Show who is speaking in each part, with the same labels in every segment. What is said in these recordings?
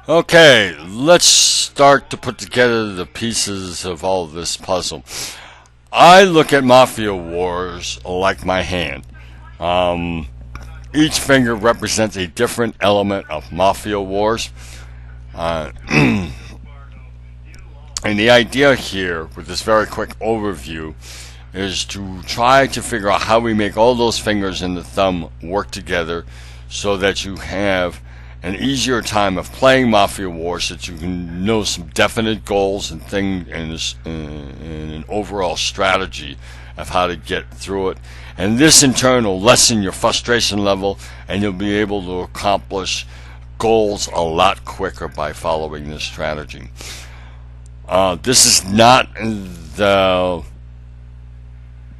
Speaker 1: Okay, let's start to put together the pieces of all this puzzle. I look at Mafia Wars like my hand. Um, each finger represents a different element of Mafia Wars. Uh, and the idea here, with this very quick overview, is to try to figure out how we make all those fingers and the thumb work together so that you have an easier time of playing Mafia Wars, so that you can know some definite goals and things and an overall strategy of how to get through it. And this in turn will lessen your frustration level, and you'll be able to accomplish goals a lot quicker by following this strategy. This is not the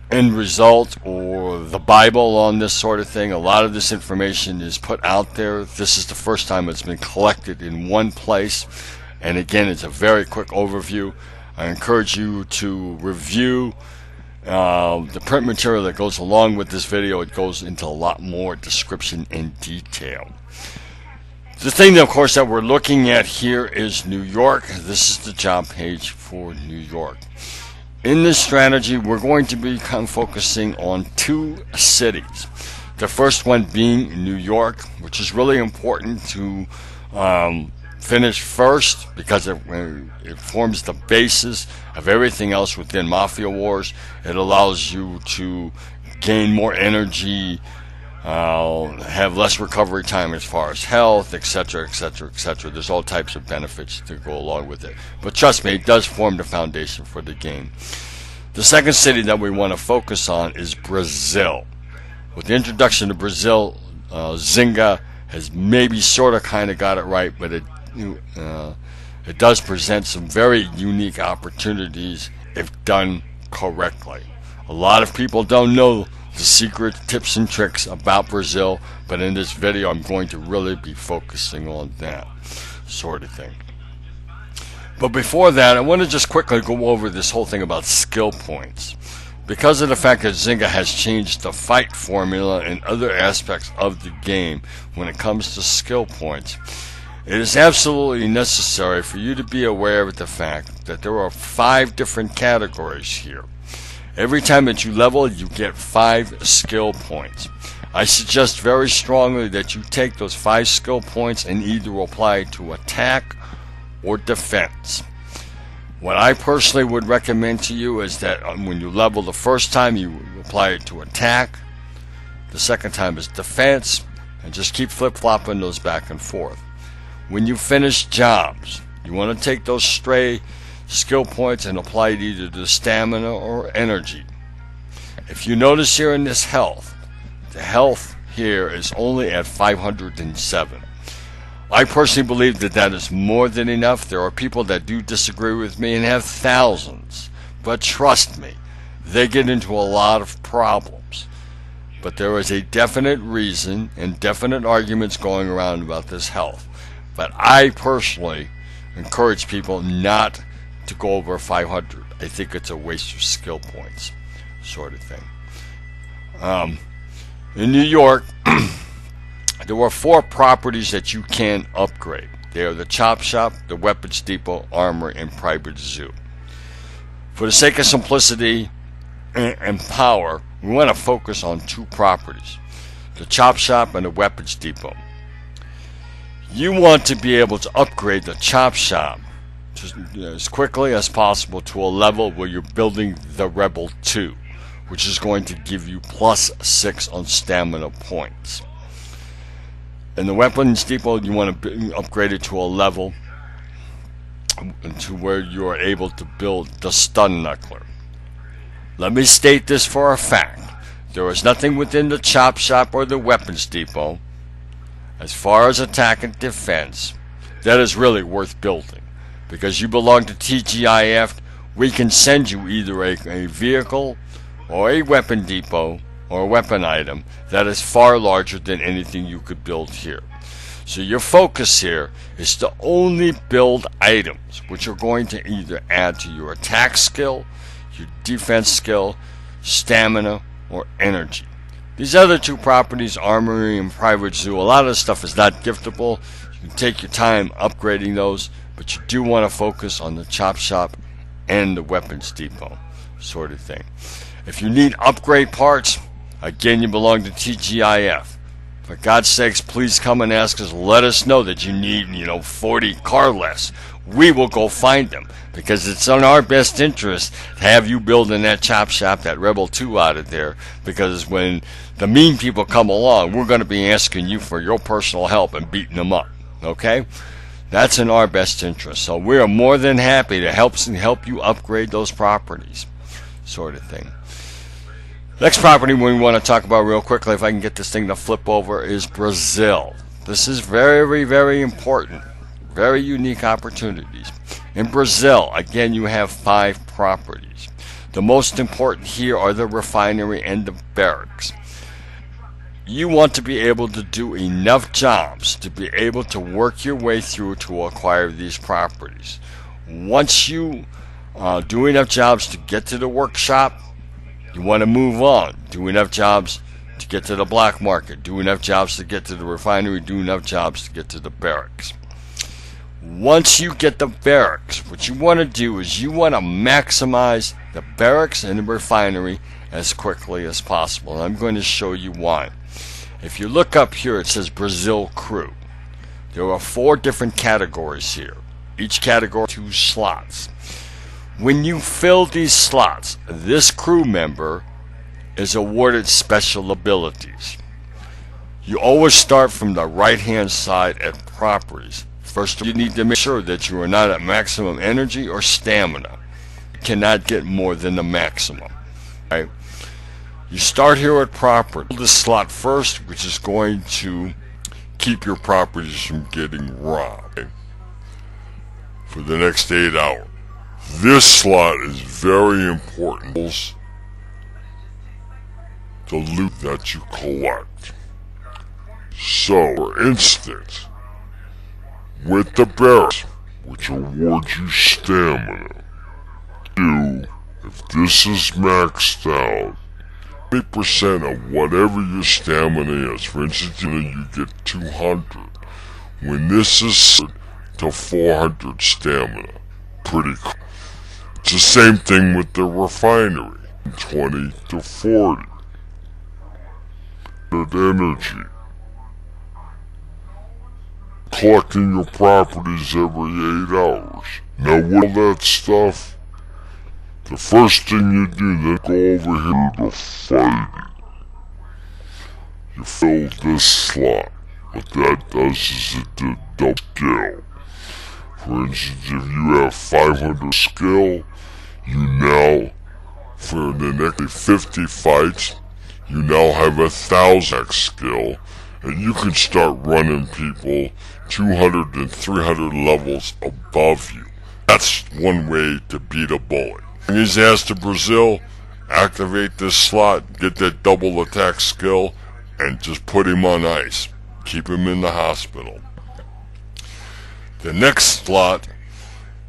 Speaker 1: end result or the Bible on this sort of thing. A lot of this information is put out there. This is the first time it's been collected in one place, and again, it's a very quick overview. I encourage you to review the print material that goes along with this video. It goes into a lot more description and detail. The thing, of course, that we're looking at here is New York. This is the job page for New York. In this strategy, we're going to be focusing on two cities. The first one being New York, which is really important to finish first because it forms the basis of everything else within Mafia Wars. It allows you to gain more energy, have less recovery time as far as health, etc., etc., etc. There's all types of benefits to go along with it. But trust me, it does form the foundation for the game. The second city that we want to focus on is Brazil. With the introduction to Brazil, Zynga has maybe sort of kind of got it right, but it does present some very unique opportunities if done correctly. A lot of people don't know the secret tips and tricks about Brazil, but in this video I'm going to really be focusing on that sort of thing. But before that, I want to just quickly go over this whole thing about skill points. Because of the fact that Zynga has changed the fight formula and other aspects of the game when it comes to skill points, it is absolutely necessary for you to be aware of the fact that there are 5 different categories here. Every time that you level, you get 5 skill points. I suggest very strongly that you take those 5 skill points and either apply it to attack or defense. What I personally would recommend to you is that when you level the first time, you apply it to attack. The second time is defense, and just keep flip-flopping those back and forth. When you finish jobs, you want to take those stray skill points and apply it either to stamina or energy. If you notice here in this health, the health here is only at 507. I personally believe that that is more than enough. There are people that do disagree with me and have thousands, but trust me, they get into a lot of problems. But there is a definite reason and definite arguments going around about this health. But I personally encourage people not to go over 500. I think it's a waste of skill points, sort of thing. In New York, there are 4 properties that you can upgrade. They are the Chop Shop, the Weapons Depot, Armory, and Private Zoo. For the sake of simplicity and power, we want to focus on 2 properties, the Chop Shop and the Weapons Depot. You want to be able to upgrade the Chop Shop as quickly as possible to a level where you're building the Rebel 2, which is going to give you +6 on stamina points. In the Weapons Depot, you want to upgrade it to a level to where you are able to build the Stun Knuckler. Let me state this for a fact. There is nothing within the Chop Shop or the Weapons Depot, as far as attack and defense, that is really worth building. Because you belong to TGIF, we can send you either a vehicle or a weapon depot or a weapon item that is far larger than anything you could build here. So your focus here is to only build items which are going to either add to your attack skill, your defense skill, stamina, or energy. These other 2 properties, Armory and Private Zoo, a lot of the stuff is not giftable. You can take your time upgrading those, but you do want to focus on the chop shop and the weapons depot sort of thing. If you need upgrade parts, again, you belong to TGIF. For God's sakes, please come and ask us. Let us know that you need, 40 car less. We will go find them, because it's in our best interest to have you building that chop shop, that Rebel 2 out of there, because when the mean people come along, we're going to be asking you for your personal help and beating them up. Okay? That's in our best interest. So we are more than happy to help you upgrade those properties, sort of thing. Next property we want to talk about real quickly, if I can get this thing to flip over, is Brazil. This is very, very important. Very unique opportunities. In Brazil, again, you have 5 properties. The most important here are the refinery and the barracks. You want to be able to do enough jobs to be able to work your way through to acquire these properties. Once you do enough jobs to get to the workshop, you want to move on. Do enough jobs to get to the black market. Do enough jobs to get to the refinery. Do enough jobs to get to the barracks. Once you get the barracks, what you want to do is you want to maximize the barracks and the refinery as quickly as possible. And I'm going to show you why. If you look up here, it says Brazil crew. There are 4 different categories here. Each category 2 slots. When you fill these slots, this crew member is awarded special abilities. You always start from the right-hand side at properties. First, you need to make sure that you are not at maximum energy or stamina. You cannot get more than the maximum. Right? You start here at property. This slot first, which is going to keep your properties from getting robbed for the next 8 hours. This slot is very important. The loot that you collect. So, for instance, with the barracks, which awards you stamina, if this is maxed out, 20% of whatever your stamina is. For instance, you get 200. When this is set to 400 stamina, pretty cool. It's the same thing with the refinery, 20 to 40. Good energy. Collecting your properties every 8 hours. Now with all that stuff, the first thing you do, then go over here to fighting. You fill this slot. What that does is it does double skill. For instance, if you have 500 skill, you now, for the next 50 fights, you now have 1,000 skill, and you can start running people 200 and 300 levels above you. That's one way to beat a bully. Bring his ass to Brazil, activate this slot, get that double attack skill, and just put him on ice. Keep him in the hospital. The next slot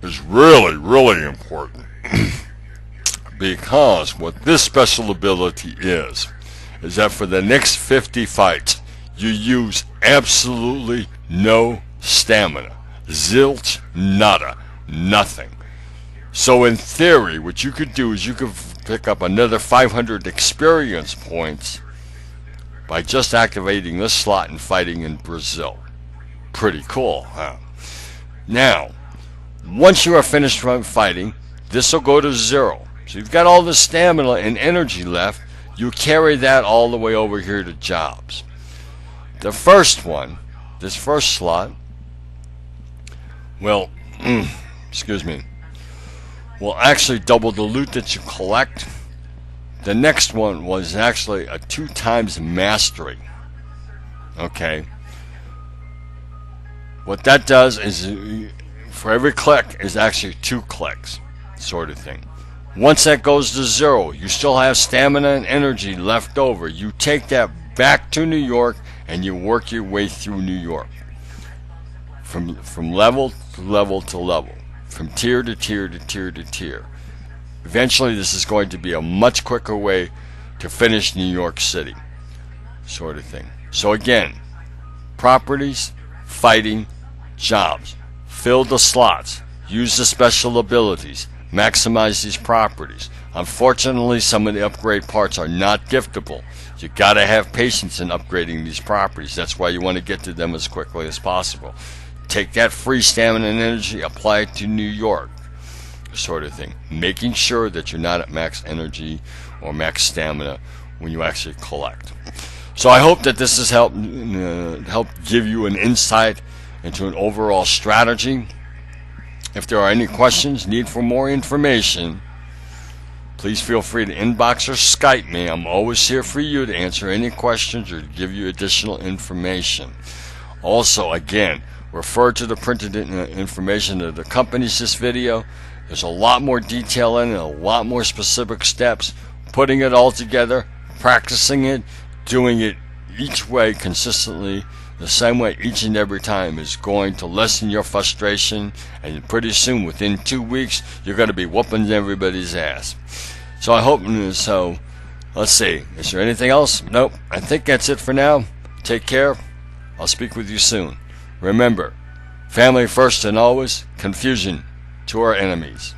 Speaker 1: is really, really important because what this special ability is that for the next 50 fights, you use absolutely no stamina. Zilch, nada, nothing. So in theory, what you could do is you could pick up another 500 experience points by just activating this slot and fighting in Brazil. Pretty cool, huh? Now, once you are finished fighting, this will go to 0. So you've got all the stamina and energy left. You carry that all the way over here to jobs. The first one, this first slot, will, excuse me, will actually double the loot that you collect. The next one was actually a 2 times mastery. Okay. What that does is, for every click is actually 2 clicks, sort of thing. Once that goes to 0, you still have stamina and energy left over. You take that back to New York and you work your way through New York. From level to level to level. From tier to tier to tier to tier. Eventually this is going to be a much quicker way to finish New York City, sort of thing. So again, properties, fighting, jobs, fill the slots, use the special abilities, maximize these properties. Unfortunately, some of the upgrade parts are not giftable. You gotta have patience in upgrading these properties. That's why you want to get to them as quickly as possible. Take that free stamina and energy, apply it to New York, sort of thing. Making sure that you're not at max energy or max stamina when you actually collect. So I hope that this has helped give you an insight into an overall strategy. If there are any questions, need for more information, please feel free to inbox or Skype me. I'm always here for you to answer any questions or to give you additional information. Also, again, refer to the printed information that accompanies this video. There's a lot more detail in it, a lot more specific steps. Putting it all together, practicing it, doing it each way consistently, the same way each and every time, is going to lessen your frustration, and pretty soon, within 2 weeks, you're going to be whooping everybody's ass. So I hope so. Let's see. Is there anything else? Nope. I think that's it for now. Take care. I'll speak with you soon. Remember, family first and always, confusion to our enemies.